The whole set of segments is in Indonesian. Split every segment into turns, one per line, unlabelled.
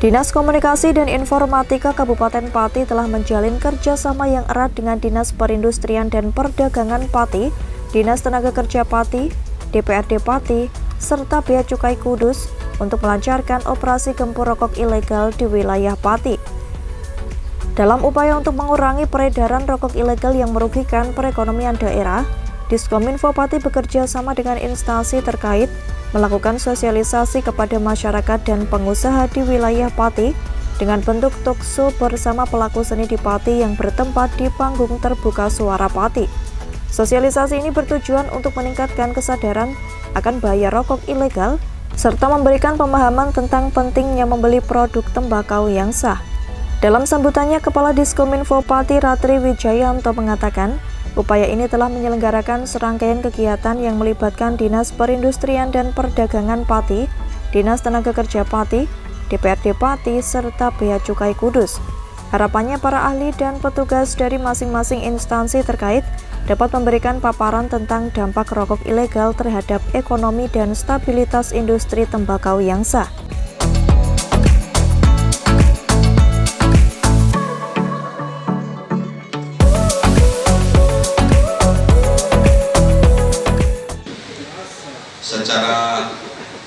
Dinas Komunikasi dan Informatika Kabupaten Pati telah menjalin kerjasama yang erat dengan Dinas Perindustrian dan Perdagangan Pati, Dinas Tenaga Kerja Pati, DPRD Pati, serta Bea Cukai Kudus untuk melancarkan operasi gempur rokok ilegal di wilayah Pati. Dalam upaya untuk mengurangi peredaran rokok ilegal yang merugikan perekonomian daerah, Diskominfo Pati bekerja sama dengan instansi terkait melakukan sosialisasi kepada masyarakat dan pengusaha di wilayah Pati dengan bentuk talkshow bersama pelaku seni di Pati yang bertempat di panggung terbuka Suara Pati. Sosialisasi ini bertujuan untuk meningkatkan kesadaran akan bahaya rokok ilegal serta memberikan pemahaman tentang pentingnya membeli produk tembakau yang sah. Dalam sambutannya, Kepala Diskominfo Pati Ratri Wijayanto mengatakan, upaya ini telah menyelenggarakan serangkaian kegiatan yang melibatkan Dinas Perindustrian dan Perdagangan Pati, Dinas Tenaga Kerja Pati, DPRD Pati, serta Bea Cukai Kudus. Harapannya para ahli dan petugas dari masing-masing instansi terkait dapat memberikan paparan tentang dampak rokok ilegal terhadap ekonomi dan stabilitas industri tembakau yang sah.
Secara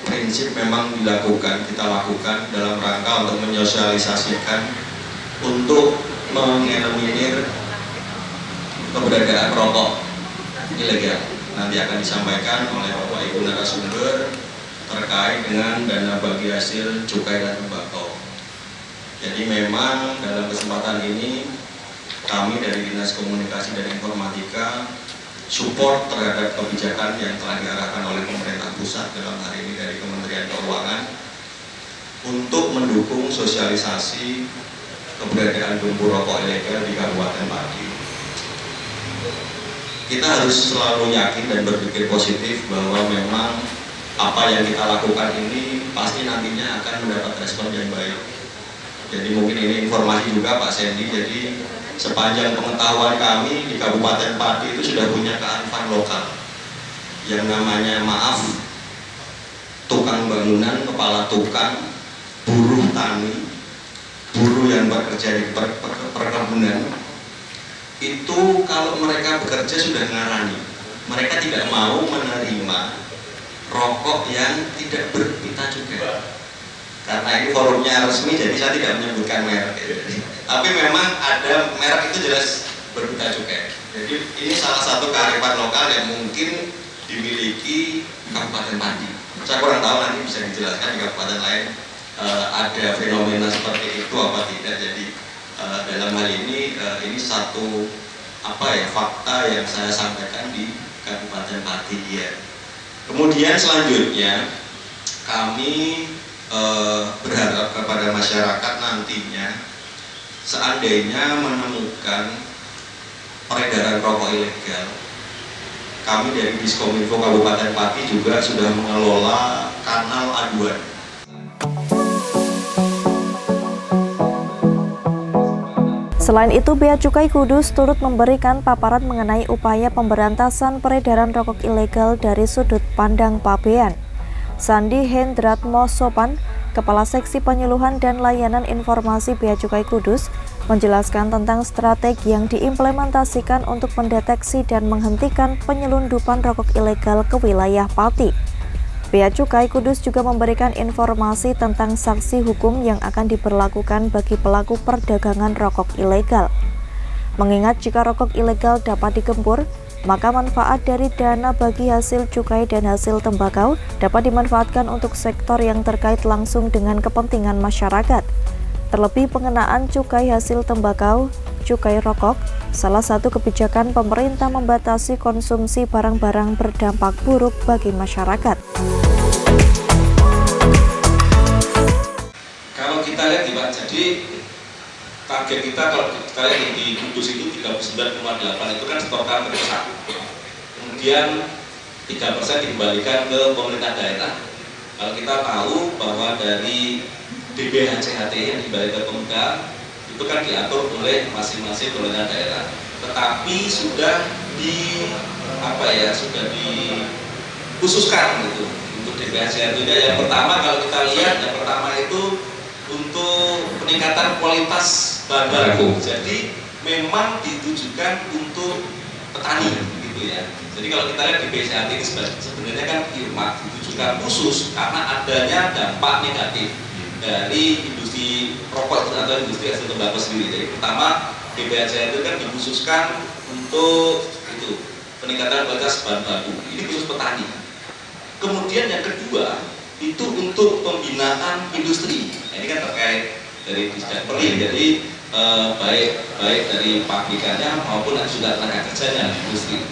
prinsip memang kita lakukan dalam rangka untuk menyosialisasikan untuk mengeliminir keberadaan rokok ilegal. Nanti akan disampaikan oleh Bapak Ibu narasumber terkait dengan dana bagi hasil cukai dan tembakau. Jadi memang dalam kesempatan ini kami dari Dinas Komunikasi dan Informatika support terhadap kebijakan yang telah diarahkan oleh pemerintah pusat dalam hari ini dari Kementerian Keuangan untuk mendukung sosialisasi keberadaan gempur rokok ilegal di Kabupaten Pati. Kita harus selalu yakin dan berpikir positif bahwa memang apa yang kita lakukan ini pasti nantinya akan mendapat respon yang baik. Jadi mungkin ini informasi juga Pak Sandy, jadi sepanjang pengetahuan kami di Kabupaten Pati itu sudah punya kearifan lokal yang namanya tukang bangunan, kepala tukang, buruh tani, buruh yang bekerja di perkebunan itu kalau mereka bekerja sudah ngarani, mereka tidak mau menerima rokok yang tidak berpita cukai. Karena ini forumnya resmi, jadi saya tidak menyebutkan merek. Tapi memang ada merek itu jelas berpita cukai. Jadi ini salah satu kearifan lokal yang mungkin dimiliki Kabupaten Pati. Saya kurang tahu, nanti bisa dijelaskan di kabupaten lain ada fenomena seperti itu apa tidak. Jadi dalam hal ini satu fakta yang saya sampaikan di Kabupaten Pati ya. Kemudian selanjutnya kami berharap kepada masyarakat nantinya seandainya menemukan peredaran rokok ilegal, kami dari Diskominfo Kabupaten Pati juga sudah mengelola kanal aduan.
Selain itu, Bea Cukai Kudus turut memberikan paparan mengenai upaya pemberantasan peredaran rokok ilegal dari sudut pandang Pabean. Sandi Hendratmo Sopan, Kepala Seksi Penyuluhan dan Layanan Informasi Bea Cukai Kudus, menjelaskan tentang strategi yang diimplementasikan untuk mendeteksi dan menghentikan penyelundupan rokok ilegal ke wilayah Pati. Bea Cukai Kudus juga memberikan informasi tentang sanksi hukum yang akan diberlakukan bagi pelaku perdagangan rokok ilegal. Mengingat jika rokok ilegal dapat digempur, maka manfaat dari dana bagi hasil cukai dan hasil tembakau dapat dimanfaatkan untuk sektor yang terkait langsung dengan kepentingan masyarakat. Terlebih pengenaan cukai hasil tembakau, cukai rokok, salah satu kebijakan pemerintah membatasi konsumsi barang-barang berdampak buruk bagi masyarakat.
Kalau kita lihat nih Pak, jadi target kita kalau kita lihat di Kudus itu 39,8 itu kan stok kami terbesar. Kemudian 3% dikembalikan ke pemerintah daerah. Kalau kita tahu bahwa dari DBHCHT yang dikembalikan ke pemerintah itu kan diatur oleh masing-masing pemerintah daerah. Tetapi sudah dikhususkan gitu untuk DBHCHT. Yang pertama kalau kita lihat, yang pertama itu untuk peningkatan kualitas bahan baku. Jadi memang ditujukan untuk petani gitu ya. Jadi kalau kita lihat di BCAT ini sebenarnya kan earmark ditujukan khusus karena adanya dampak negatif dari industri rokok atau industri hasil tembakau sendiri. Jadi pertama BPHJ itu kan dikhususkan untuk itu peningkatan kualitas bahan baku. Ini khusus petani. Kemudian yang kedua itu untuk pembinaan industri. Nah, ini kan terkait dari Disdagperli, jadi baik dari pabrikannya maupun juga tenaga kerjanya industri.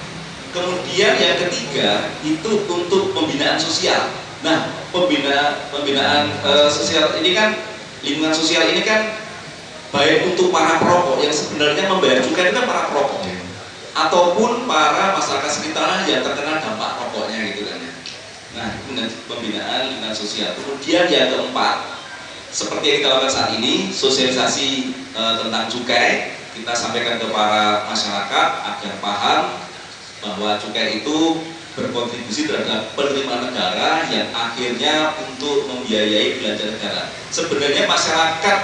Kemudian yang ketiga itu untuk pembinaan sosial. Nah, pembinaan sosial ini kan, lingkungan sosial ini kan baik untuk para perokok yang sebenarnya membayar cukai itu kan para perokok, ataupun para masyarakat sekitar yang terkena dampak rokoknya gitu kan ya. Nah, pembinaan lingkungan sosial. Kemudian yang keempat, seperti yang kita lakukan saat ini, sosialisasi tentang cukai, kita sampaikan ke para masyarakat agar paham bahwa cukai itu berkontribusi terhadap penerimaan negara yang akhirnya untuk membiayai belanja negara. Sebenarnya masyarakat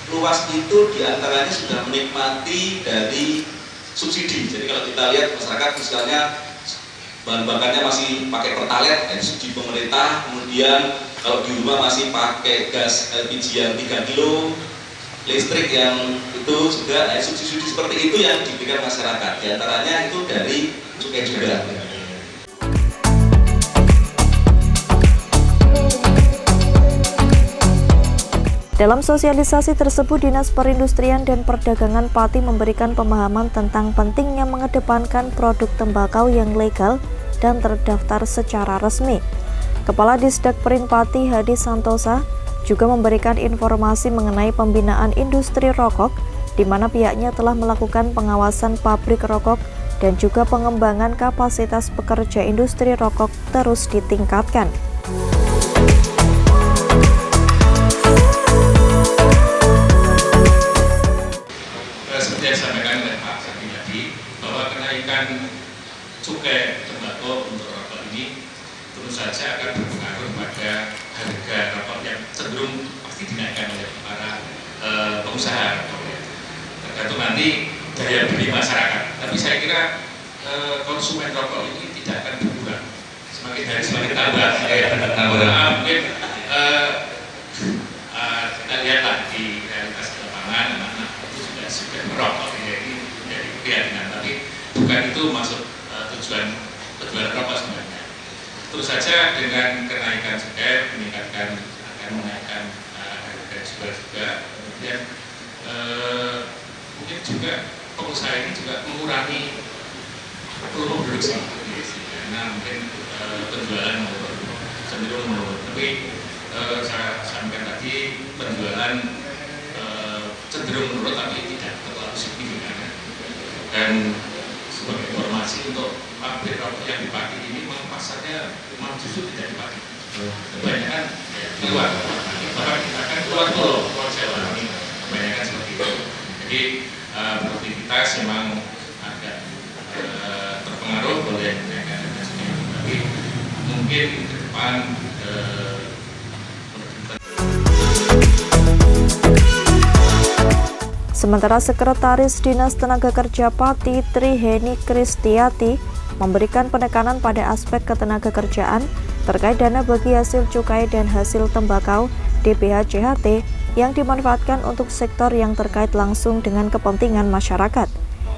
luas itu diantaranya sudah menikmati dari subsidi. Jadi kalau kita lihat masyarakat misalnya bahan bakarnya masih pakai pertalite dari subsidi pemerintah, kemudian kalau di rumah masih pakai gas LPG yang 3 kilo, listrik yang itu juga subsidi seperti itu yang diberikan masyarakat. Di antaranya itu dari cukai juga.
Dalam sosialisasi tersebut, Dinas Perindustrian dan Perdagangan Pati memberikan pemahaman tentang pentingnya mengedepankan produk tembakau yang legal dan terdaftar secara resmi. Kepala Disdagperin Pati Hadi Santosa juga memberikan informasi mengenai pembinaan industri rokok, di mana pihaknya telah melakukan pengawasan pabrik rokok dan juga pengembangan kapasitas pekerja industri rokok terus ditingkatkan.
Seperti yang disampaikan oleh Pak Sakti tadi, bahwa kenaikan cukai tembakau untuk rokok ini tentu saja akan berpengaruh pada harga rokok yang cenderung pasti dinaikkan oleh para pengusaha rokok. Tergantung nanti daya beli masyarakat. Tapi saya kira konsumen rokok ini tidak akan berkurang. Semakin hari semakin tambah. Mungkin kita lihatlah di realitas di lapangan, anak-anak itu sudah merokok, jadi keyakinan. Tapi bukan itu maksud tujuan rokok sebenarnya. Terus saja dengan kenaikan cukai akan menaikkan harga jual juga. Kemudian mungkin juga pengusaha ini juga mengurangi volume produksi, karena mungkin penjualan cenderung menurun. Tapi saya sampaikan tadi penjualan cenderung menurun, tapi tidak terlalu signifikan. Dan sebagai informasi untuk pabrik rokok yang di Pati ini memang pasarnya memang justru tidak di Pati. Kebanyakan keluar, bahkan kita akan keluar Jawa, kebanyakan seperti itu. Jadi produktivitas memang agak terpengaruh oleh kenaikan harga cukai, tapi mungkin ke depan
Sementara Sekretaris Dinas Tenaga Kerja Pati Triheni Kristiati memberikan penekanan pada aspek ketenagakerjaan terkait dana bagi hasil cukai dan hasil tembakau DPH-JHT yang dimanfaatkan untuk sektor yang terkait langsung dengan kepentingan masyarakat,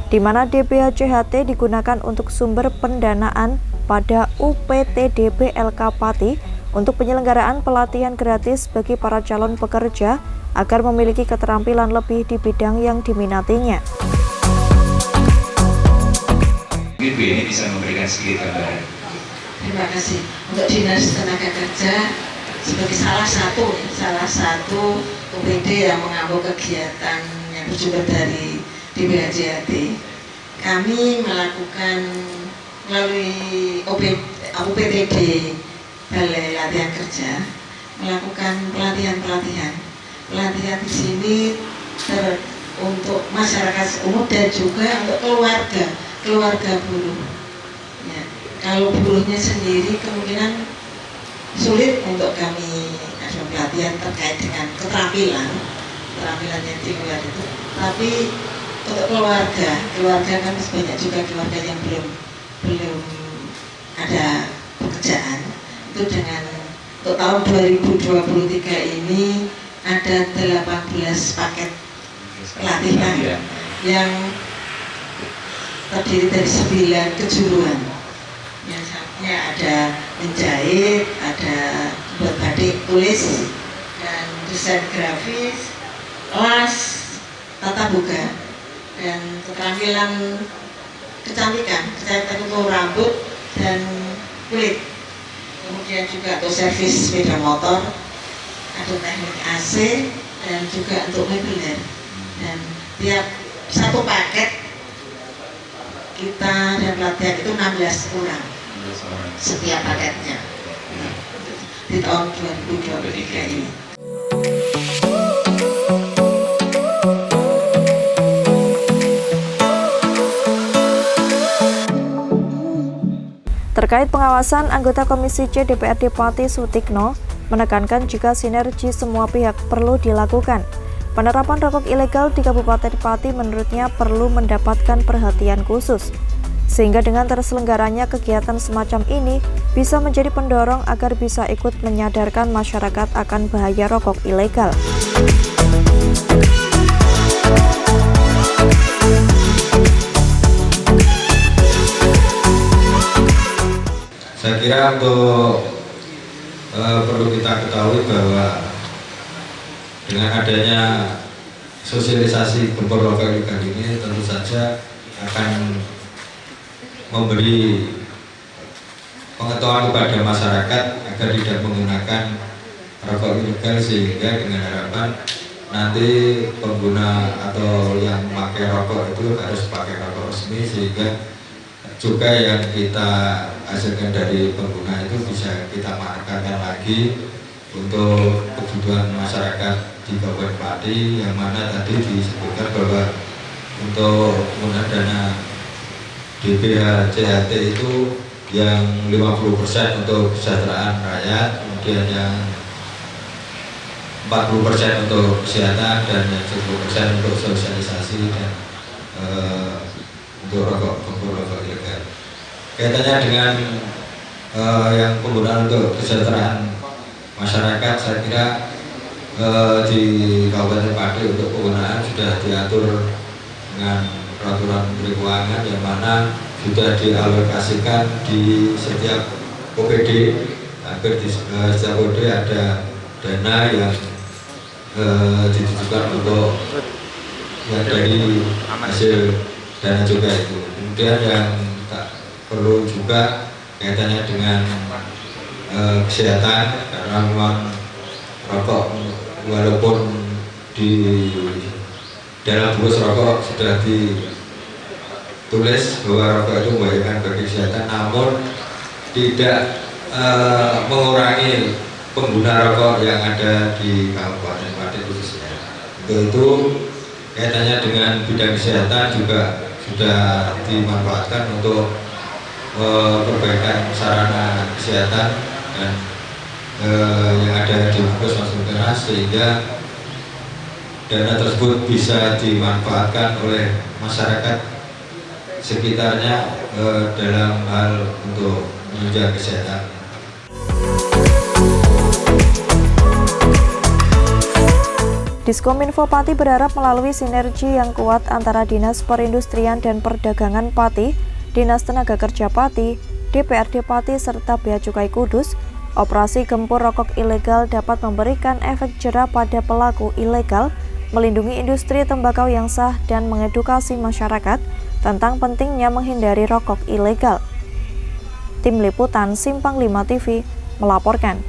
di mana DPH-JHT digunakan untuk sumber pendanaan pada UPTDB LK Pati untuk penyelenggaraan pelatihan gratis bagi para calon pekerja agar memiliki keterampilan lebih di bidang yang diminatinya.
Mungkin Bu ini bisa memberikan sedikit gambaran.
Terima kasih. Untuk Dinas Tenaga Kerja sebagai salah satu UPD yang mengambil kegiatan yang bersumber dari DPH-JHT, kami melakukan melalui UPTD Balai Latihan Kerja melakukan pelatihan di sini untuk masyarakat umum dan juga untuk keluarga buruh. Ya, kalau buruhnya sendiri kemungkinan sulit untuk kami ada pelatihan terkait dengan keterampilan yang di luar itu. Tapi untuk keluarga kan banyak juga keluarga yang belum ada pekerjaan. Itu dengan untuk tahun 2023 ini ada 18 paket pelatihan yang terdiri dari 9 kejuruan. Misalnya ada menjahit, ada buat batik tulis, dan desain grafis, las, tata boga, dan keterampilan kecantikan untuk rambut dan kulit. Kemudian juga untuk servis sepeda motor, ada teknik AC, dan juga untuk meubiler. Dan tiap satu paket kita dan pelatihan itu 16 orang setiap paketnya di tahun 2023 ini.
Terkait pengawasan, anggota Komisi C DPRD Pati Sutikno menekankan jika sinergi semua pihak perlu dilakukan. Penerapan rokok ilegal di Kabupaten Pati menurutnya perlu mendapatkan perhatian khusus, sehingga dengan terselenggaranya kegiatan semacam ini bisa menjadi pendorong agar bisa ikut menyadarkan masyarakat akan bahaya rokok ilegal.
Saya kira untuk perlu kita ketahui bahwa dengan adanya sosialisasi gempur rokok ilegal ini tentu saja akan memberi pengetahuan kepada masyarakat agar tidak menggunakan rokok ilegal, sehingga dengan harapan nanti pengguna atau yang memakai rokok itu harus pakai rokok resmi, sehingga juga yang kita hasilkan dari pengguna itu bisa kita manfaatkan lagi untuk kebutuhan masyarakat di Kabupaten Pati, yang mana tadi disebutkan bahwa untuk penggunaan dana DPH CHT itu yang 50% untuk kesejahteraan rakyat, kemudian yang 40% untuk kesehatan, dan yang 10% untuk sosialisasi dan untuk gempur rokok ilegal. Kaitannya dengan yang penggunaan untuk kesejahteraan masyarakat, saya kira di Kabupaten Pati untuk penggunaan sudah diatur dengan peraturan Menteri Keuangan, yang mana sudah dialokasikan di setiap OPD, hampir di setiap OPD ada dana yang ditujukan untuk yang dari hasil dana juga itu. Kemudian yang tak perlu juga kaitannya dengan kesehatan, karena memang rokok walaupun di dalam bungkus rokok sudah ditulis bahwa rokok itu membahayakan bagi kesehatan, namun tidak mengurangi pengguna rokok yang ada di Kabupaten Pati khususnya. Untuk itu kaitannya dengan bidang kesehatan juga sudah dimanfaatkan untuk perbaikan sarana kesehatan dan yang ada di puskesmas, sehingga dana tersebut bisa dimanfaatkan oleh masyarakat sekitarnya dalam hal untuk menunjang kesehatan.
Diskominfo Pati berharap melalui sinergi yang kuat antara Dinas Perindustrian dan Perdagangan Pati, Dinas Tenaga Kerja Pati, DPRD Pati, serta Bea Cukai Kudus, operasi gempur rokok ilegal dapat memberikan efek jera pada pelaku ilegal, melindungi industri tembakau yang sah, dan mengedukasi masyarakat tentang pentingnya menghindari rokok ilegal. Tim Liputan Simpang 5 TV melaporkan.